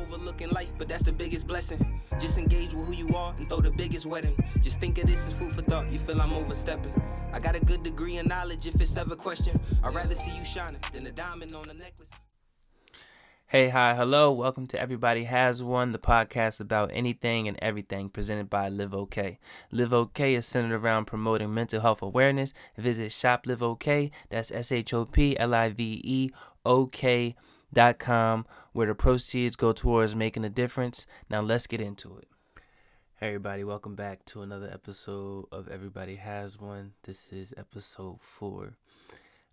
overlooking life, but that's the biggest blessing. Just engage with who you are and throw the biggest wedding. Just think of this as food for thought, you feel I'm overstepping. I got a good degree in knowledge if it's ever questioned. I'd rather see you shining than a diamond on a necklace. Hey, hi, hello. Welcome to Everybody Has One, the podcast about anything and everything presented by LiveOK. LiveOK is centered around promoting mental health awareness. Visit ShopLiveOK, that's ShopLiveOK.com, where the proceeds go towards making a difference. Now let's get into it. Hey, everybody, welcome back to another episode of Everybody Has One. This is episode 4.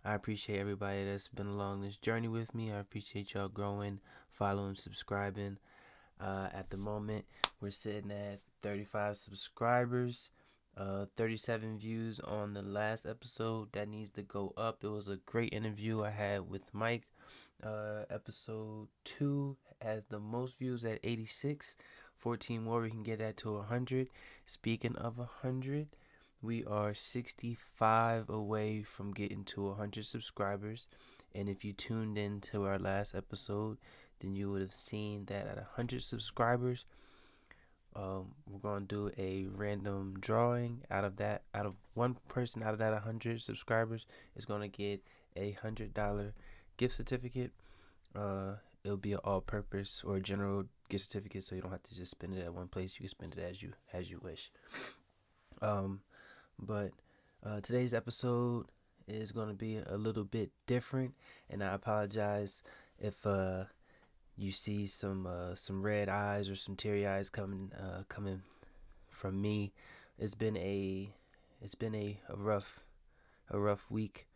I appreciate everybody that's been along this journey with me. I appreciate y'all growing, following, subscribing. At the moment, we're sitting at 35 subscribers, 37 views on the last episode. That needs to go up. It was a great interview I had with Mike. Episode 2 has the most views at 86. 14 more, we can get that to 100. Speaking of 100, we are 65 away from getting to 100 subscribers. And if you tuned in to our last episode, then you would have seen that at 100 subscribers, we're going to do a random drawing out of one person out of that 100 subscribers is going to get a $100 gift certificate. It'll be an all-purpose or general gift certificate, so you don't have to just spend it at one place. You can spend it as you wish. But today's episode is going to be a little bit different, and I apologize if you see some red eyes or some teary eyes coming from me. It's been a rough week,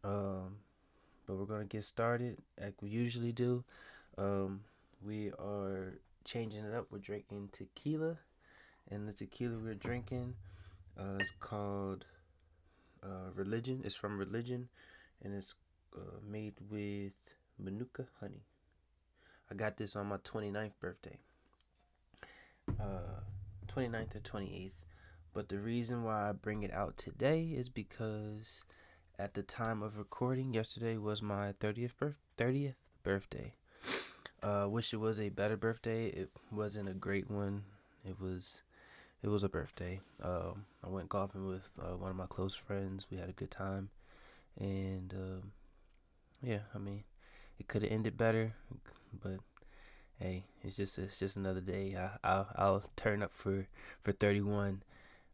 but we're going to get started like we usually do. We are changing it up. We're drinking tequila, and the tequila we're drinking it's called Religion. It's from Religion, and it's made with Manuka honey. I got this on my 29th birthday. 29th or 28th. But the reason why I bring it out today is because at the time of recording, yesterday was my 30th birthday. Wish it was a better birthday. It wasn't a great one. It was a birthday. I went golfing with one of my close friends. We had a good time, and yeah, I mean, it could have ended better, but hey, it's just another day. I'll turn up for 31.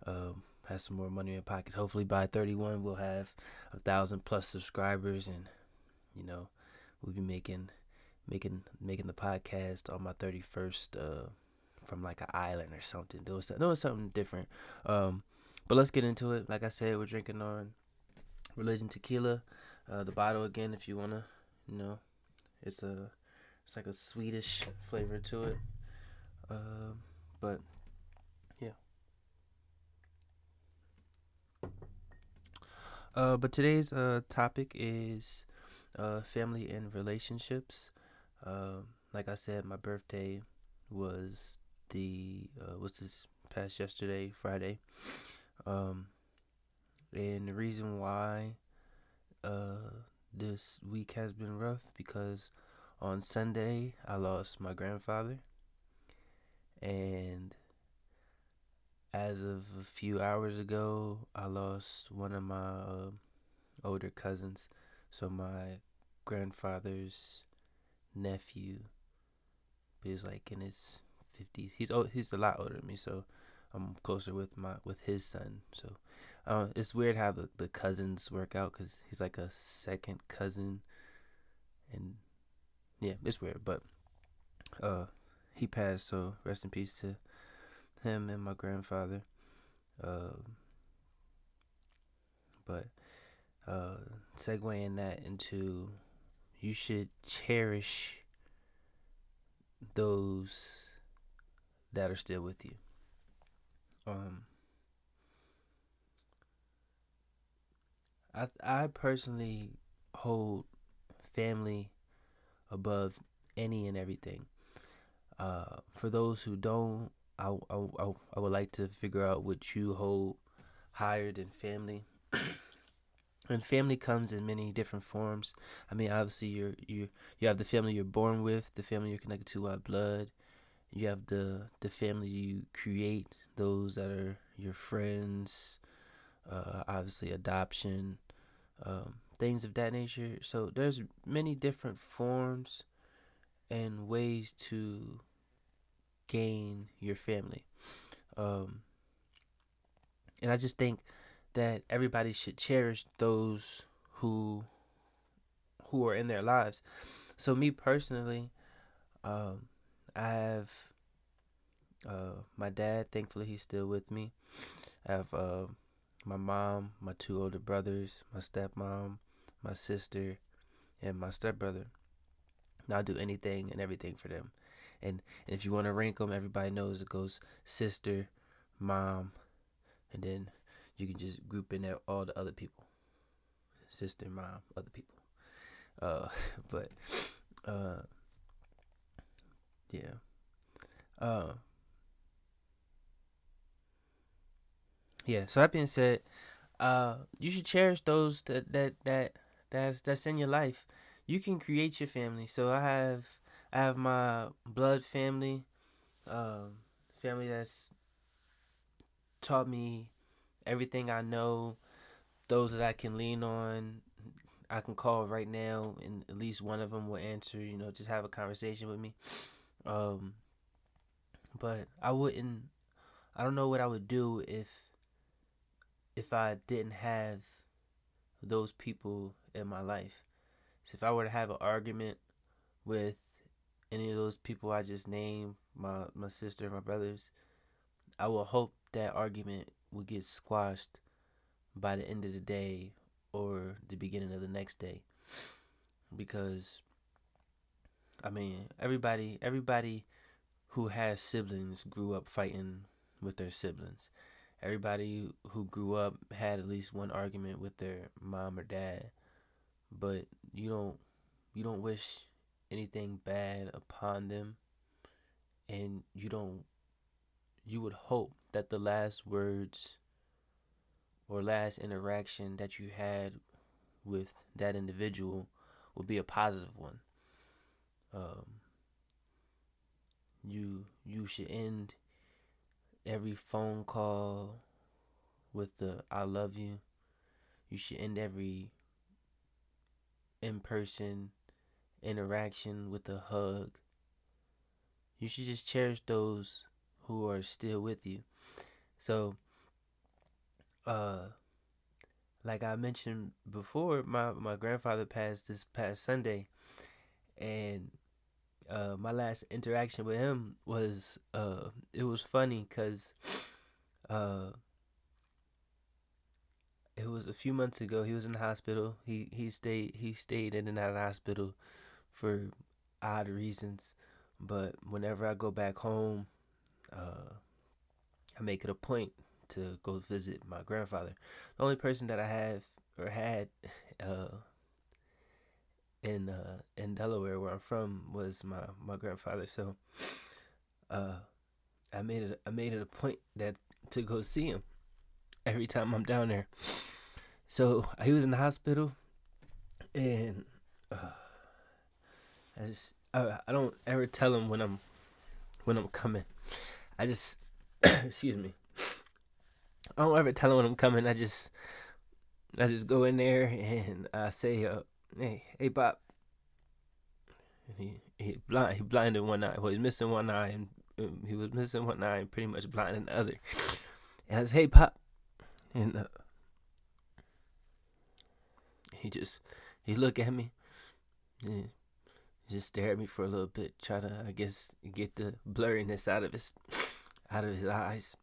Have some more money in my pockets. Hopefully by 31 we'll have 1,000+ subscribers, and we'll be making the podcast on my 31st. From like an island or something, doing something different. But let's get into it. Like I said, we're drinking on Religion tequila. The bottle again, if you wanna, it's like a Swedish flavor to it. But yeah. But today's topic is family and relationships. Like I said, my birthday was this past yesterday, Friday. And the reason why this week has been rough because on Sunday I lost my grandfather, and as of a few hours ago I lost one of my older cousins. So my grandfather's nephew, he's like in his 50s. He's a lot older than me, so I'm closer with his son. So it's weird how the cousins work out because he's like a second cousin, and yeah, it's weird. But he passed, so rest in peace to him and my grandfather. But segueing that into, you should cherish those that are still with you. I personally hold family above any and everything. For those who don't, I would like to figure out what you hold higher than family. And family comes in many different forms. I mean, obviously, you have the family you're born with, the family you're connected to by blood. You have the family you create, those that are your friends. Obviously, adoption, things of that nature. So there's many different forms and ways to gain your family. Um, and I just think that everybody should cherish those who who are in their lives. So me personally, um, I have my dad. Thankfully, he's still with me. I have my mom, my two older brothers, my stepmom, my sister, and my stepbrother. And I'll do anything and everything for them. And if you want to rank them, everybody knows it goes sister, mom, and then you can just group in there all the other people. Sister, mom, other people. Uh, but uh, yeah. Uh, yeah. So that being said, you should cherish those that's in your life. You can create your family. So I have my blood family, family that's taught me everything I know. Those that I can lean on, I can call right now, and at least one of them will answer. Just have a conversation with me. Um, but I wouldn't. I don't know what I would do if I didn't have those people in my life. So if I were to have an argument with any of those people I just named, my sister, my brothers, I will hope that argument will get squashed by the end of the day or the beginning of the next day. Because I mean, everybody who has siblings grew up fighting with their siblings. Everybody who grew up had at least one argument with their mom or dad. But you don't wish anything bad upon them, and you would hope that the last words or last interaction that you had with that individual will be a positive one. Um, you should end every phone call with the "I love you." You should end every in-person interaction with a hug. You should just cherish those who are still with you. So, uh, like I mentioned before, my grandfather passed this past Sunday, and my last interaction with him was it was funny because uh, it was a few months ago. He was in the hospital. He stayed in and out of the hospital for odd reasons, but whenever I go back home, I make it a point to go visit my grandfather. The only person that I have or had uh, in Delaware, where I'm from, was my grandfather. So uh, I made it a point that to go see him every time I'm down there. So he was in the hospital, and I don't ever tell him when I'm coming. I just excuse me. I don't ever tell him when I'm coming. I just go in there and I say, hey, Bob. And he blinded one eye. Well, he's missing one eye, and he was missing one eye and pretty much blinded the other. And I say, hey, Pop, and he look at me and just stare at me for a little bit, try to, I guess, get the blurriness out of his eyes.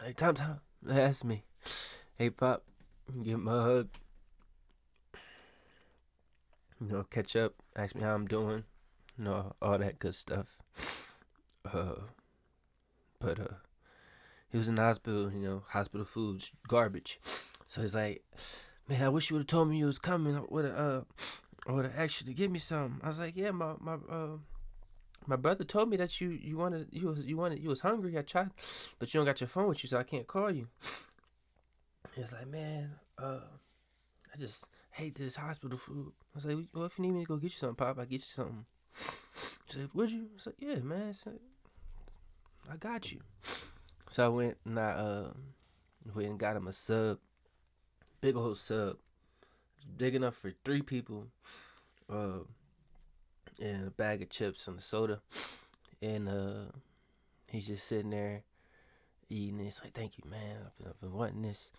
Like, Tom, ask me, hey, Pop, give him a hug. Catch up, ask me how I'm doing, all that good stuff. But he was in the hospital, hospital food's garbage. So he's like, man, I wish you would have told me you was coming. I would have asked you to give me some. I was like, yeah, my brother told me that you was hungry. I tried, but you don't got your phone with you, so I can't call you. He was like, man, I just hate this hospital food. I was like, well, if you need me to go get you something, Pop, I get you something. He said, would you? I said, yeah, man. I said, I got you. So I went and got him a sub, big old sub, big enough for 3 people, and a bag of chips and a soda, and he's just sitting there eating. It's like, thank you, man. I've been wanting this.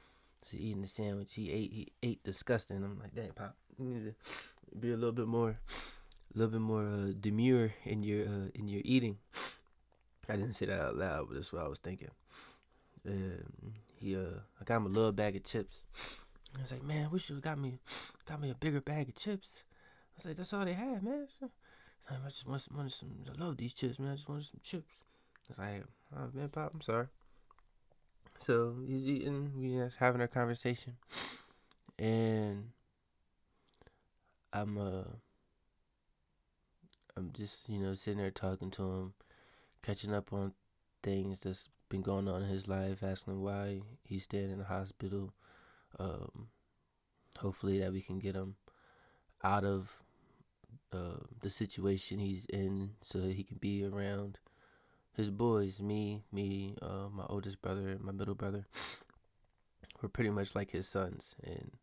So eating the sandwich, he ate disgusting. I'm like, dang, Pop, you need to be a little bit more demure in your eating. I didn't say that out loud, but that's what I was thinking. I got him a little bag of chips. I was like, man, wish you got me a bigger bag of chips. I was like, that's all they had, man. So I just wanted some. I love these chips, man. I just wanted some chips. I was like, oh man, Pop, I'm sorry. So he's eating, we just having our conversation, and I'm just sitting there talking to him, catching up on things that's been going on in his life, asking him why he's staying in the hospital. Hopefully that we can get him out of the situation he's in, so that he can be around his boys, me, my oldest brother, and my middle brother. We're pretty much like his sons, and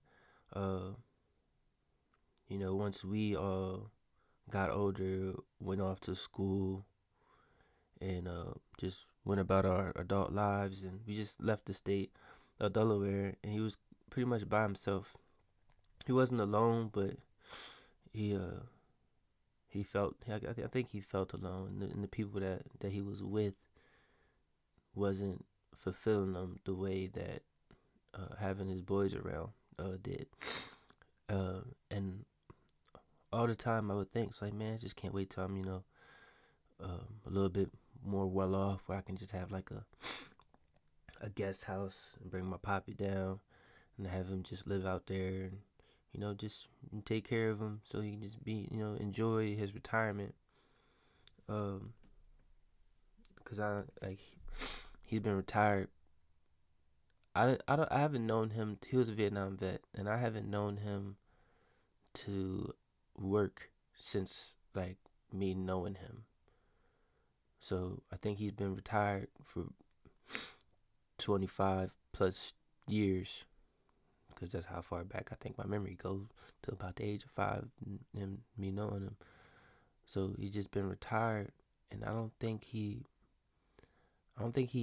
once we all got older, went off to school, and just went about our adult lives, and we just left the state of Delaware, and he was pretty much by himself. He wasn't alone, but he felt. I think he felt alone, and the people that he was with wasn't fulfilling him the way that having his boys around did. And all the time I would think, it's like, man, I just can't wait till I'm a little bit more well off, where I can just have like a guest house and bring my poppy down and have him just live out there, and just take care of him, so he can just be enjoy his retirement. Because he's been retired. I haven't known him. He was a Vietnam vet, and I haven't known him to work since like me knowing him. So I think he's been retired for 25 plus years, because that's how far back I think my memory goes, to about the age of 5, and me knowing him. So he's just been retired, and I don't think he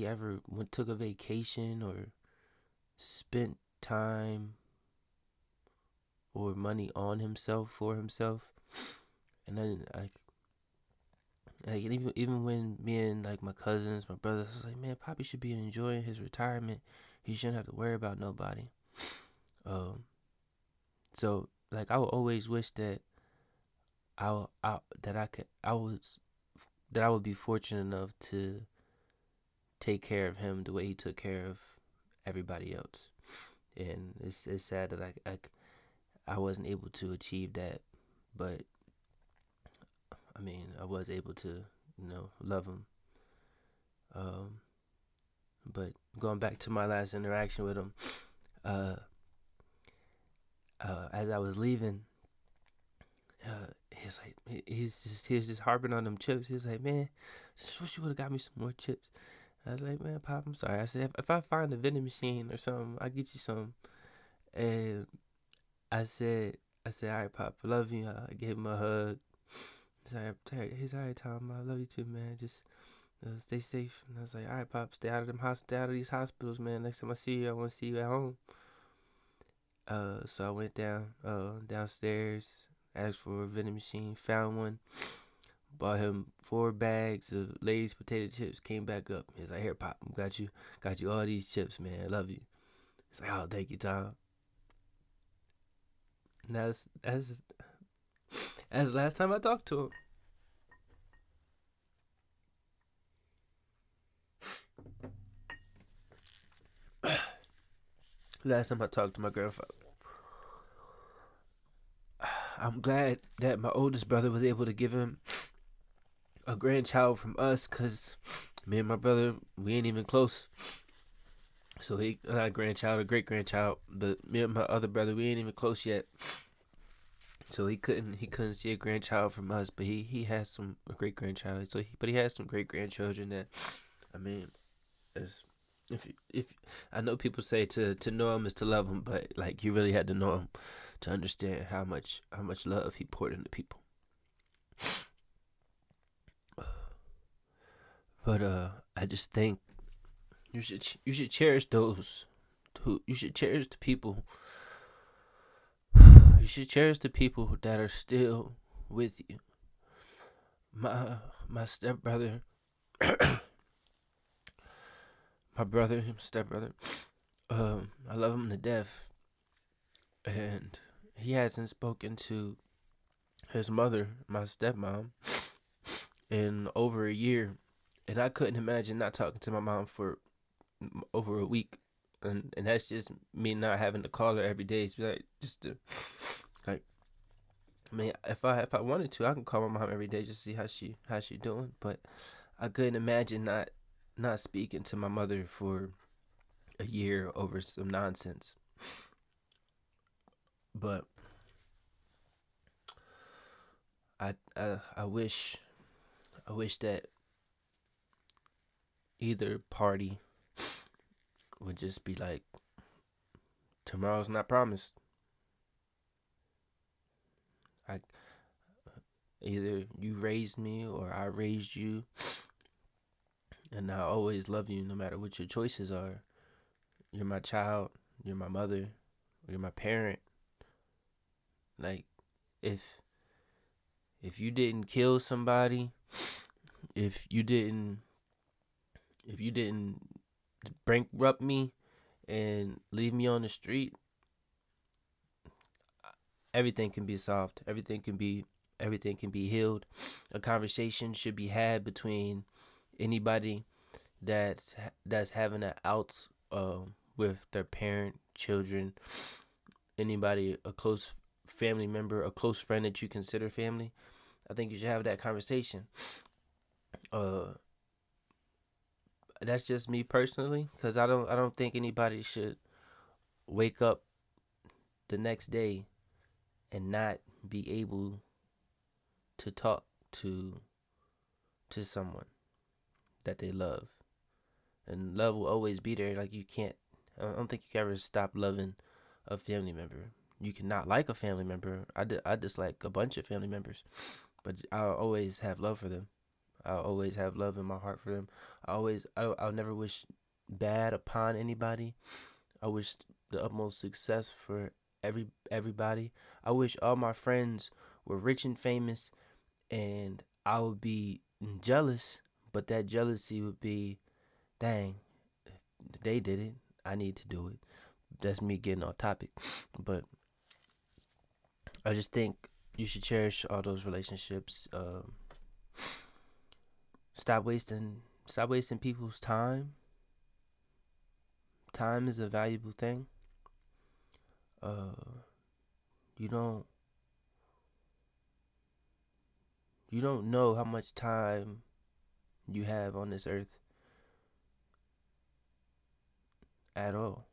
ever took a vacation or spent time or money on himself, for himself. And then even when me and like my cousins, my brothers, I was like, man, Poppy should be enjoying his retirement. He shouldn't have to worry about nobody. So like I would always wish that I would be fortunate enough to take care of him the way he took care of everybody else. And it's sad that I wasn't able to achieve that, but I mean, I was able to love him. But going back to my last interaction with him, as I was leaving, he was just harping on them chips. He was like, man, just wish you would have got me some more chips. I was like, man, Pop, I'm sorry. I said, if I find a vending machine or something, I'll get you some. And I said, all right, Pop, I love you. I gave him a hug. He's all right, Tom. I love you too, man. Just stay safe. And I was like, all right, Pop, stay out of these hospitals, man. Next time I see you, I want to see you at home. So I went downstairs, asked for a vending machine, found one, bought him 4 bags of Lay's potato chips, came back up. He's like, here, Pop, got you all these chips, man. I love you. He's like, oh, thank you, Tom. And that's the last time I talked to him. Last time I talked to my grandfather. I'm glad that my oldest brother was able to give him a grandchild from us, because me and my brother, we ain't even close. So he not a grandchild, a great grandchild, but me and my other brother, we ain't even close yet. So he couldn't see a grandchild from us, but he has some great grandchild. But he has some great grandchildren that, I mean, as if I know people say to know him is to love him, but like you really had to know him to understand how much love he poured into people. But I just think you should cherish those who you should cherish the people. You should cherish the people that are still with you. My stepbrother, my brother, stepbrother. I love him to death, and he hasn't spoken to his mother, my stepmom, in over a year, and I couldn't imagine not talking to my mom for over a week, and that's just me not having to call her every day. It's like just to like, I mean, if I wanted to, I can call my mom every day just to see how she doing. But I couldn't imagine not speaking to my mother for a year over some nonsense. But I wish that either party would just be like, tomorrow's not promised. I Either you raised me or I raised you, and I always love you no matter what your choices are. You're my child, you're my mother, you're my parent. Like if you didn't kill somebody, if you didn't bankrupt me and leave me on the street, everything can be solved. Everything can be healed. A conversation should be had between anybody that's having an out with their parent, children, anybody, a close family member, a close friend that you consider family. I think you should have that conversation. That's just me personally, because I don't think anybody should wake up the next day and not be able to talk to someone that they love. And love will always be there. Like I don't think you can ever stop loving a family member. You cannot like a family member. I dislike a bunch of family members, but I'll always have love for them. I'll always have love in my heart for them. I'll never wish bad upon anybody. I wish the utmost success for everybody. I wish all my friends were rich and famous, and I would be jealous, but that jealousy would be, dang, they did it, I need to do it. That's me getting off topic, but I just think you should cherish all those relationships. Stop wasting people's time. Time is a valuable thing. You don't know how much time you have on this earth at all.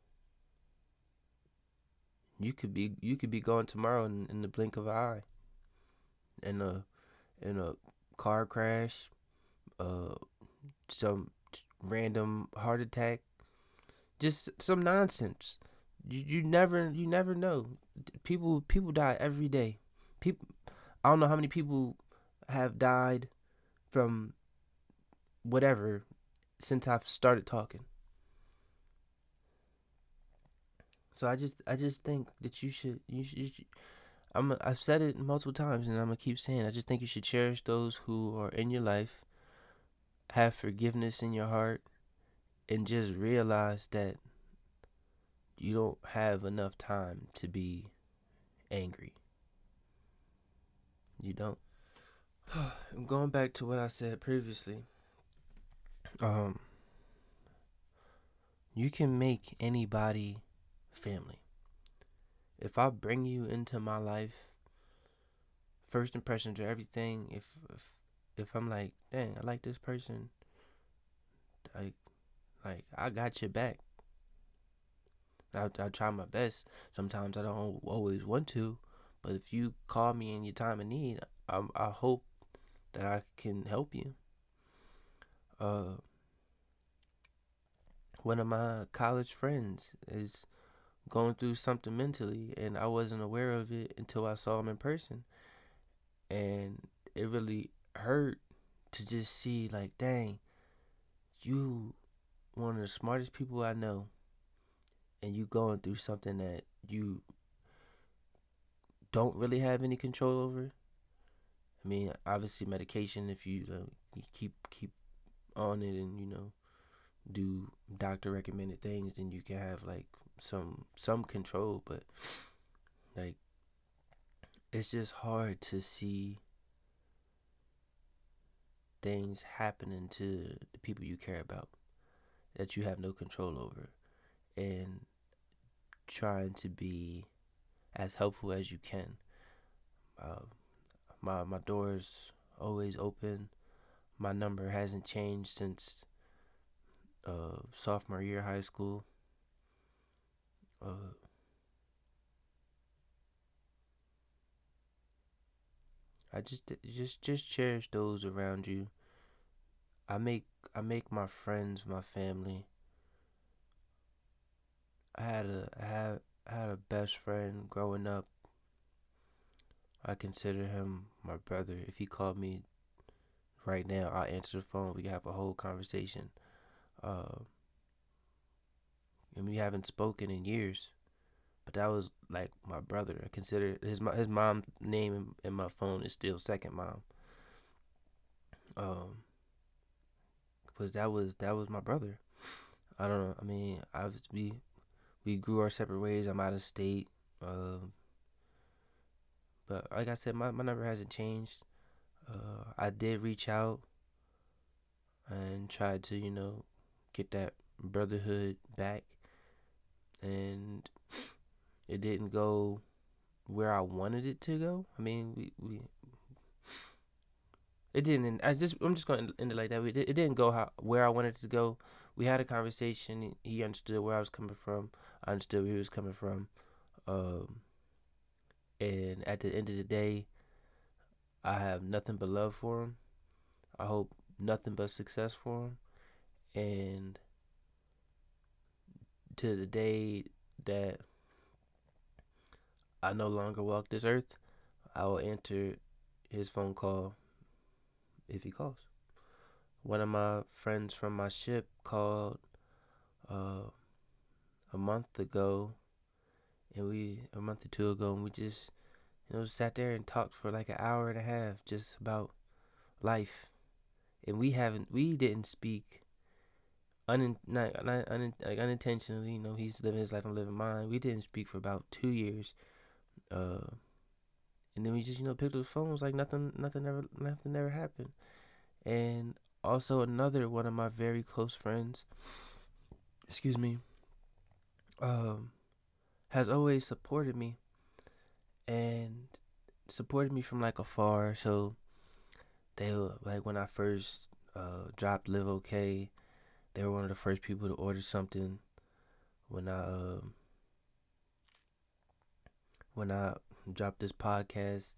You could be gone tomorrow in the blink of an eye. In a car crash, some random heart attack, just some nonsense. You never know. People die every day. People, I don't know how many people have died from whatever since I've started talking. So I just think that you should I've said it multiple times and I'm gonna keep saying, I just think you should cherish those who are in your life, have forgiveness in your heart, and just realize that you don't have enough time to be angry. You don't. I'm going back to what I said previously. You can make anybody family. If I bring you into my life, first impressions are everything. If I'm like, dang, I like this person, like I got your back. I try my best. Sometimes I don't always want to, but if you call me in your time of need, I hope that I can help you. Uh, One of my college friends is going through something mentally, and I wasn't aware of it until I saw him in person, and it really hurt to just see like, dang, you one of the smartest people I know, and you going through something that you don't really have any control over. I mean, obviously medication. If you keep on it and do doctor recommended things, then you can have like some control. But like, it's just hard to see things happening to the people you care about that you have no control over, and trying to be as helpful as you can. Uh, my door's always open. My number hasn't changed since sophomore year of high school. Uh, I just cherish those around you. I make I make my friends my family. I had a best friend growing up. I consider him my brother. If he called me right now, I'll answer the phone. We can have a whole conversation. Uh, and we haven't spoken in years, but that was like my brother. I consider his mom name in my phone is still second mom. Um, because that was my brother. I don't know. I mean, we grew our separate ways. I'm out of state. But like I said, my number hasn't changed. I did reach out and tried to get that brotherhood back, and it didn't go where I wanted it to go. I mean, we it didn't. I'm just going to end it like that. It didn't go where I wanted it to go. We had a conversation. He understood where I was coming from. I understood where he was coming from. Um, and at the end of the day, I have nothing but love for him. I hope nothing but success for him. And to the day that I no longer walk this earth, I will answer his phone call if he calls. One of my friends from my ship called uh, a month ago, and a month or two ago, and we just sat there and talked for like an hour and a half just about life. And we didn't speak like unintentionally. He's living his life, I'm living mine. We didn't speak for about 2 years. Uh, and then we just picked up the phone. It was like nothing ever happened. And also another one of my very close friends, excuse me, um, has always supported me and supported me from like afar. So they were like, when I first dropped LiveOK, they were one of the first people to order something. When I dropped this podcast,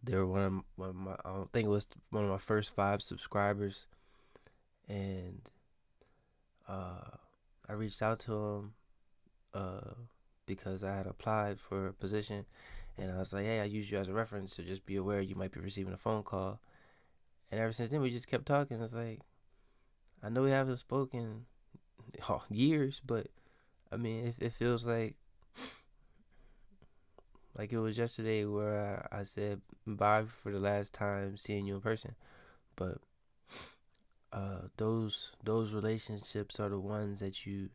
they were one of my I don't think it was one of my first 5 subscribers, and I reached out to them because I had applied for a position, and I was like, hey, I use you as a reference, so just be aware you might be receiving a phone call. And ever since then, we just kept talking. It's like, I know we haven't spoken years, but I mean, it feels like it was yesterday where I said bye for the last time seeing you in person. But those relationships are the ones that you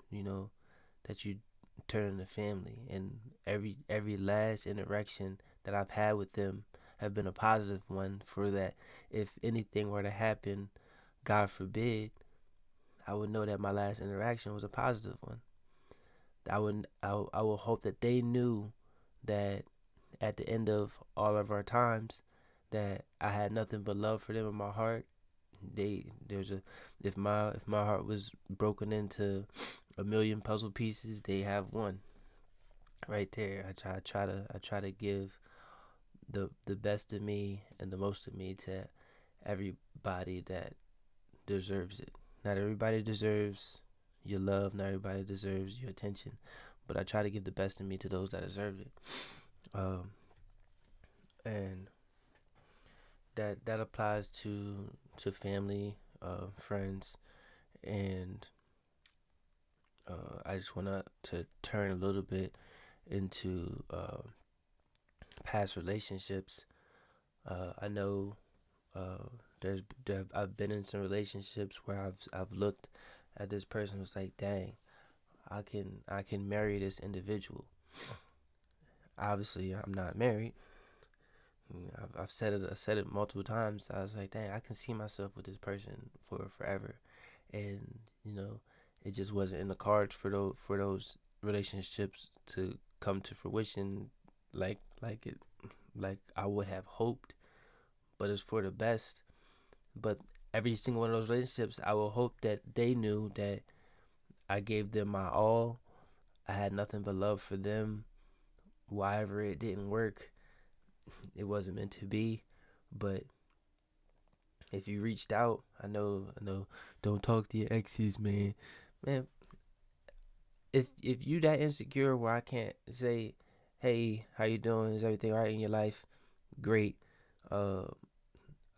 turn into family, and every last interaction that I've had with them have been a positive one. For that, if anything were to happen, God forbid, I would know that my last interaction was a positive one. I would hope that they knew that at the end of all of our times, that I had nothing but love for them in my heart. If my heart was broken into a million puzzle pieces, they have one. right there. I try to give the best of me and the most of me to everybody that deserves it. Not everybody deserves your love. Not everybody deserves your attention, but I try to give the best of me to those that deserve it. Um, and that applies to family, friends, and I just want to turn a little bit into past relationships. I know I've been in some relationships where I've looked at this person and was like, dang, I can marry this individual. Obviously, I'm not married. I've said it multiple times. I was like, dang, I can see myself with this person for forever, and it just wasn't in the cards for those relationships to come to fruition, like like I would have hoped. But it's for the best. But every single one of those relationships, I will hope that they knew that I gave them my all. I had nothing but love for them. Why ever it didn't work, it wasn't meant to be. But if you reached out, I know, don't talk to your exes, man. Man, if you that insecure where I can't say, hey, how you doing? Is everything all right in your life? Great. Uh,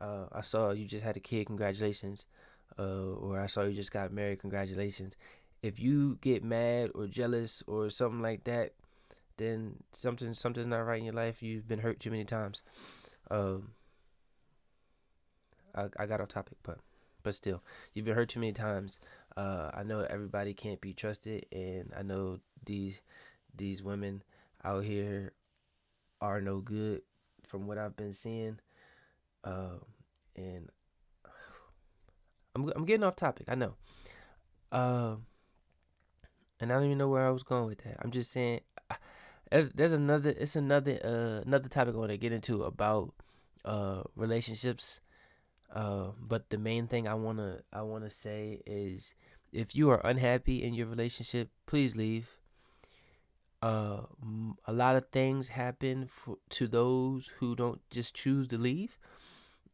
I saw you just had a kid. Congratulations. Or I saw you just got married. Congratulations. If you get mad or jealous or something like that, then something's not right in your life. You've been hurt too many times. Um, I got off topic, but still, you've been hurt too many times. I know everybody can't be trusted, and I know these women out here are no good from what I've been seeing. Uh, and I'm getting off topic. I know. Uh, and I don't even know where I was going with that. I'm just saying, there's another topic I want to get into about relationships. But the main thing I wanna say is, if you are unhappy in your relationship, please leave. A lot of things happen to those who don't just choose to leave.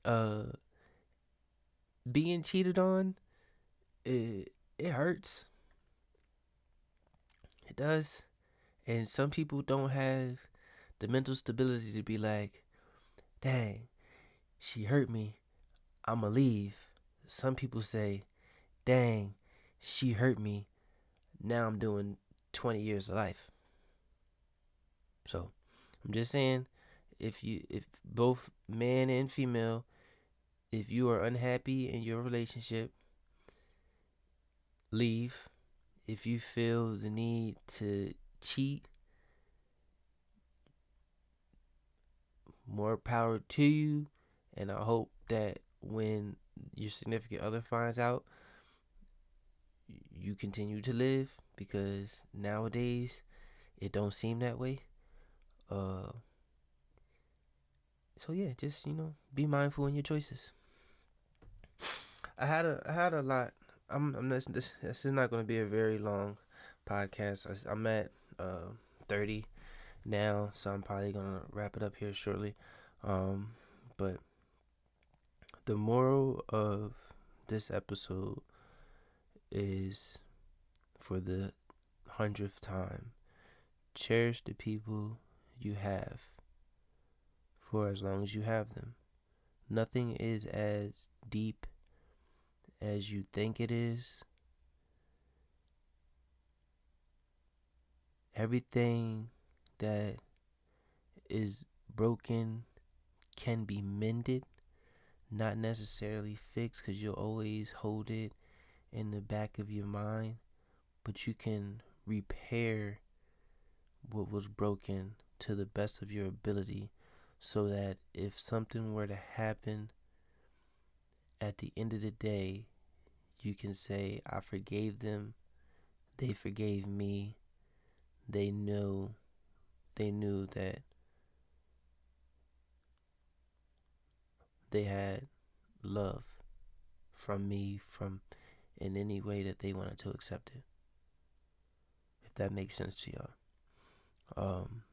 Uh, Being cheated on, it hurts. It does. And some people don't have the mental stability to be like, dang, she hurt me, I'ma leave. Some people say, dang, she hurt me, now I'm doing 20 years of life. So I'm just saying, if both man and female, if you are unhappy in your relationship, leave. If you feel the need to cheat, more power to you. And I hope that when your significant other finds out, you continue to live, because nowadays it don't seem that way. Uh, so yeah, just be mindful in your choices. I had a lot. I'm this is not going to be a very long podcast. I'm at 30 now, so I'm probably gonna wrap it up here shortly. But the moral of this episode is, for the 100th time, cherish the people you have for as long as you have them. Nothing is as deep as you think it is. Everything that is broken can be mended, not necessarily fixed, because you'll always hold it in the back of your mind, but you can repair what was broken to the best of your ability, so that if something were to happen at the end of the day, you can say, I forgave them, they forgave me, they knew that they had love from me, from in any way that they wanted to accept it. If that makes sense to y'all. Um,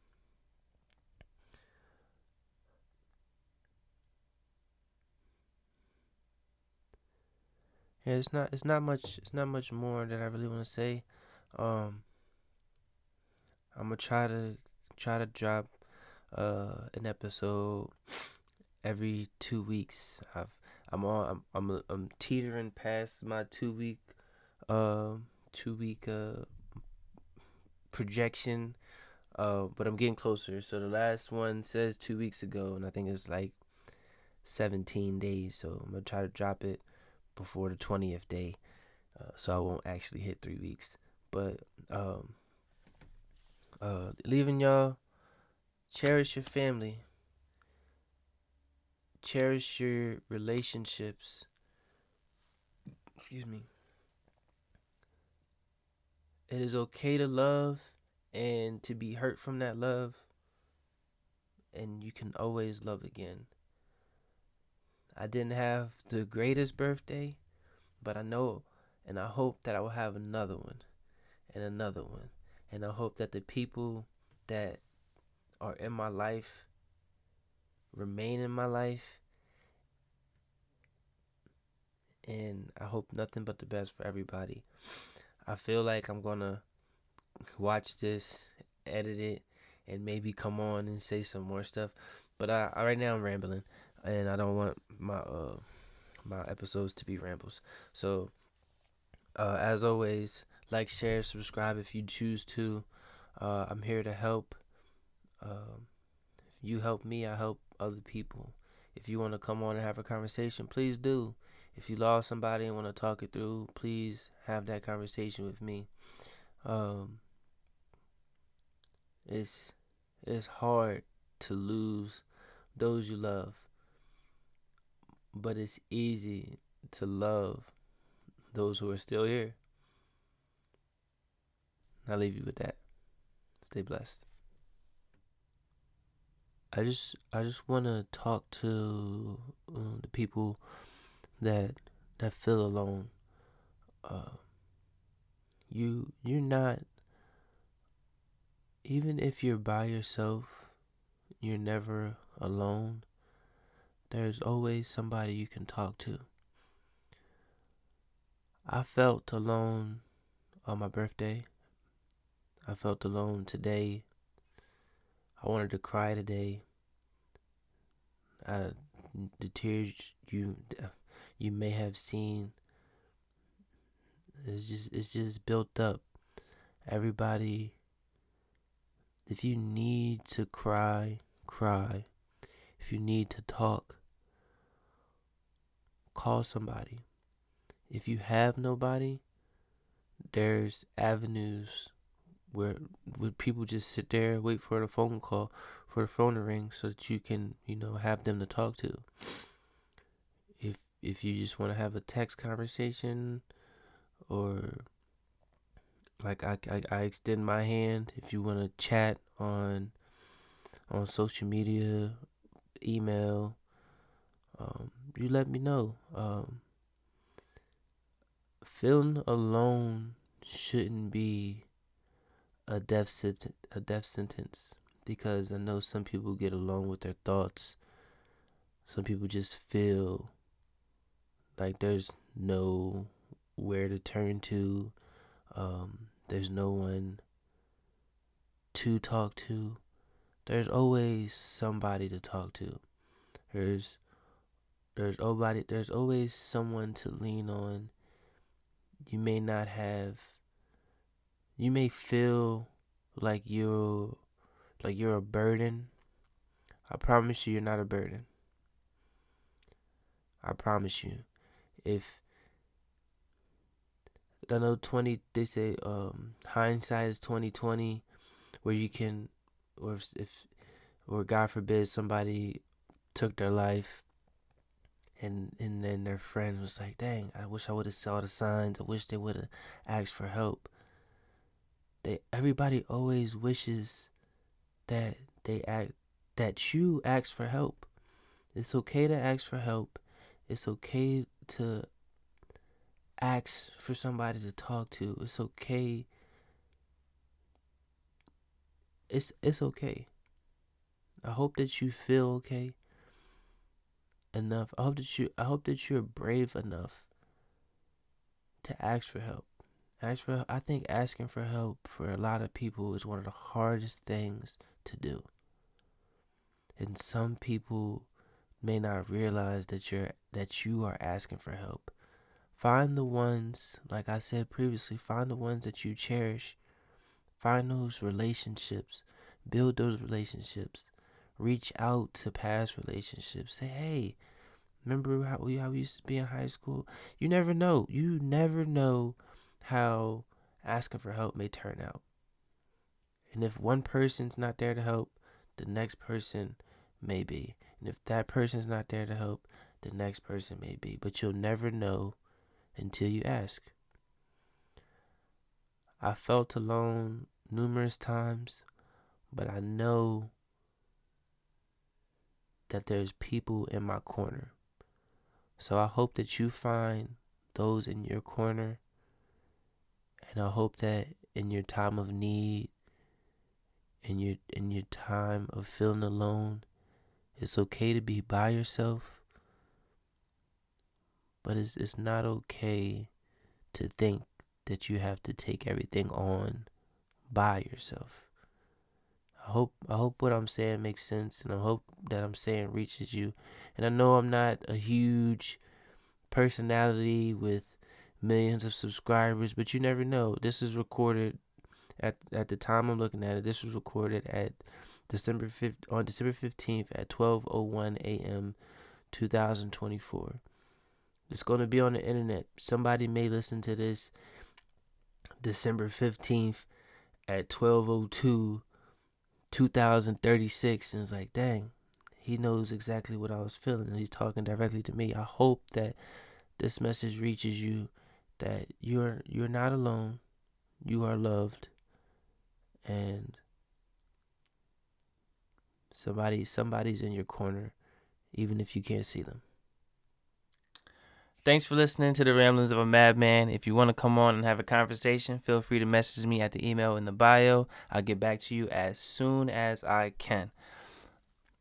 yeah, it's not much more that I really want to say. Um, I'm gonna try to drop an episode every 2 weeks. I'm teetering past my 2 week um 2 week projection, but I'm getting closer. So the last one says 2 weeks ago, and I think it's like 17 days. So I'm gonna try to drop it before the 20th day, so I won't actually hit 3 weeks. But um, leaving y'all, cherish your family, cherish your relationships. Excuse me. It is okay to love and to be hurt from that love, and you can always love again. I didn't have the greatest birthday, but I know and I hope that I will have another one and another one. And I hope that the people that are in my life remain in my life. And I hope nothing but the best for everybody. I feel like I'm going to watch this, edit it, and maybe come on and say some more stuff. But right now I'm rambling, and I don't want my episodes to be rambles. So as always, like, share, subscribe if you choose to. I'm here to help. Um, if you help me, I help other people. If you want to come on and have a conversation, please do. If you lost somebody and want to talk it through, please have that conversation with me. Um, it's it's hard to lose those you love, but it's easy to love those who are still here. I'll leave you with that. Stay blessed. I just want to talk to the people that feel alone. Uh, you're not, even if you're by yourself, you're never alone. There's always somebody you can talk to. I felt alone on my birthday. I felt alone today. I wanted to cry today. Uh, the tears you may have seen, it's just built up. Everybody, if you need to cry, cry. If you need to talk, call somebody. If you have nobody, there's avenues where people just sit there and wait for the phone call, for the phone to ring, so that you can, have them to talk to. If you just want to have a text conversation, or like I extend my hand. If you want to chat on social media, email, you let me know. Feeling alone shouldn't be a death sentence, because I know some people get alone with their thoughts. Some people just feel like there's no where to turn to. There's no one to talk to. There's always somebody to talk to. There's there's always someone to lean on. You may not have you may feel like you're a burden. I promise you're not a burden. I promise you. If I know 20 they say hindsight is 20/20, where you can, or God forbid somebody took their life, and then their friend was like, dang, I wish I would have saw the signs. I wish they would have asked for help. Everybody always wishes that that you ask for help. It's okay to ask for help. It's okay to ask for somebody to talk to. It's okay it's okay. I hope that you feel okay enough. I hope that you're brave enough to ask for help. I think asking for help for a lot of people is one of the hardest things to do. And some people may not realize that you are asking for help. Find the ones, like I said previously, find the ones that you cherish. Find those relationships. Build those relationships. Reach out to past relationships. Say, hey, remember how we used to be in high school? You never know. You never know how asking for help may turn out. And if one person's not there to help, the next person may be. And if that person's not there to help, the next person may be. But you'll never know until you ask. I felt alone numerous times, but I know that there's people in my corner. So I hope that you find those in your corner, and I hope that in your time of need, in your time of feeling alone, it's okay to be by yourself, but it's not okay to think that you have to take everything on by yourself. I hope what I'm saying makes sense, and I hope that I'm saying reaches you. And I know I'm not a huge personality with millions of subscribers, but you never know. This is recorded at the time I'm looking at it. This was recorded at December 15th at 12:01 a.m. 2024. It's going to be on the internet. Somebody may listen to this December 15th at 12:02 2036 and it's like, dang, he knows exactly what I was feeling and he's talking directly to me. I hope that this message reaches you, that you're not alone, you are loved, and somebody's in your corner, even if you can't see them. Thanks for listening to the Ramblings of a Madman. If you want to come on and have a conversation, feel free to message me at the email in the bio. I'll get back to you as soon as I can.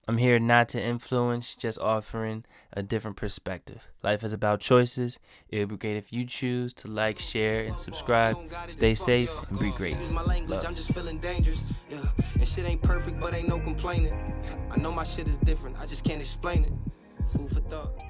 I'm here not to influence, just offering a different perspective. Life is about choices. It would be great if you choose to like, share, and subscribe. Stay safe and be great. Excuse my language, I'm just feeling dangerous. Yeah, and shit ain't perfect, but ain't no complaining. I know my shit is different, I just can't explain it. Food for thought.